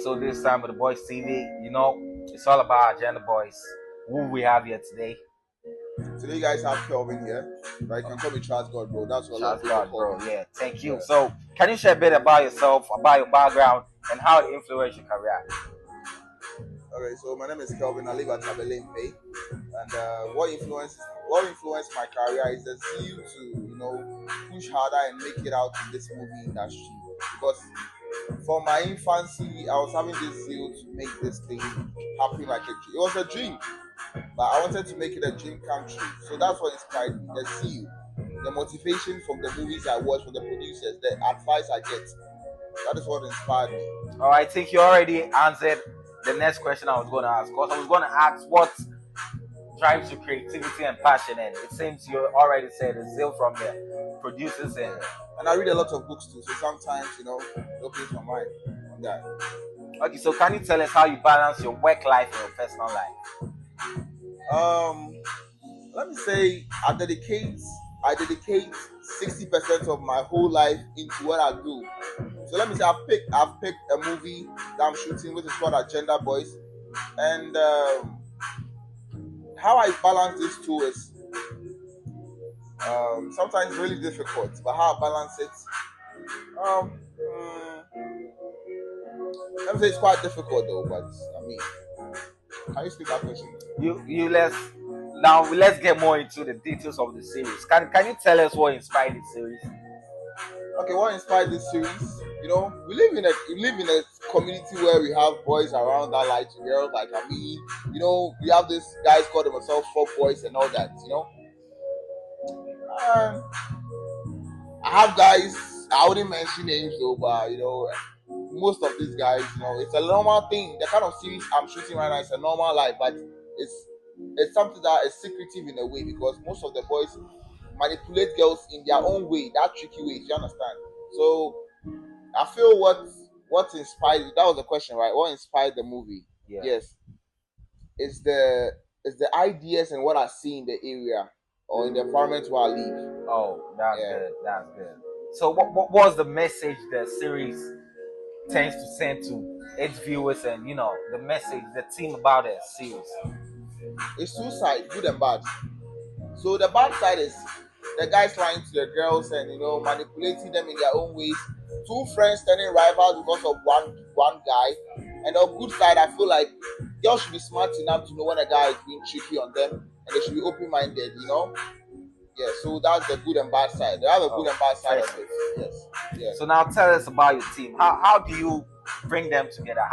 So this time with the Boys TV, it's all about Agenda Boys. Who we have here today? Today, you guys have Kelvin here. Right? You can call me Charles God, bro. That's what a lot of Shout people out, call bro. me. Yeah, thank you. Yeah. So, can you share a bit about yourself, about your background, and how it influenced your career? Okay, so my name is Kelvin. I live at Tabele Pay. And what influenced my career is the zeal to, push harder and make it out in this movie industry. Because from my infancy, I was having this zeal to make this thing happen like a dream. It was a dream, but I wanted to make it a dream come true. So that's what inspired me. The zeal, the motivation from the movies I watch, from the producers, the advice I get. That is what inspired me. Oh, I think you already answered the next question I was going to ask. Because I was going to ask what drives your creativity and passion, and it seems you already said the zeal from the producers And I read a lot of books too, so sometimes, it opens my mind on that. Okay, so can you tell us how you balance your work life and your personal life? Let me say I dedicate 60% of my whole life into what I do. So let me say I've picked a movie that I'm shooting, which is called Agenda Boys, and how I balance these two is sometimes really difficult, but how I balance it, um, let me say it's quite difficult though. But I mean, can you speak that question? Let's get more into the details of the series. Can you tell us what inspired the series? Okay, what inspired this series? We live in a community where we have boys around that like girls. Like I mean, we have these guys call themselves folk boys and all that. Um, I have guys. I wouldn't mention names though, but most of these guys, it's a normal thing. The kind of series I'm shooting right now is a normal life, but it's something that is secretive in a way because most of the boys manipulate girls in their own way, that tricky way. If you understand. So I feel what inspired that was the question, right? What inspired the movie? Yeah. Yes, it's the ideas and what I see in the area or in the environment where I live. Oh, that's Yeah. good. That's good. So, what was the message the series tends to send to its viewers, and the message, the theme about the series? It's two sides, good and bad. So the bad side is the guys lying to the girls and manipulating them in their own ways. Two friends turning rivals because of one guy. And the good side, I feel like girls should be smart enough to know when a guy is being tricky on them, and they should be open minded. Yeah. So that's the good and bad side. They have a good and bad side of it. Yes. Yeah. So now tell us about your team. How do you bring them together?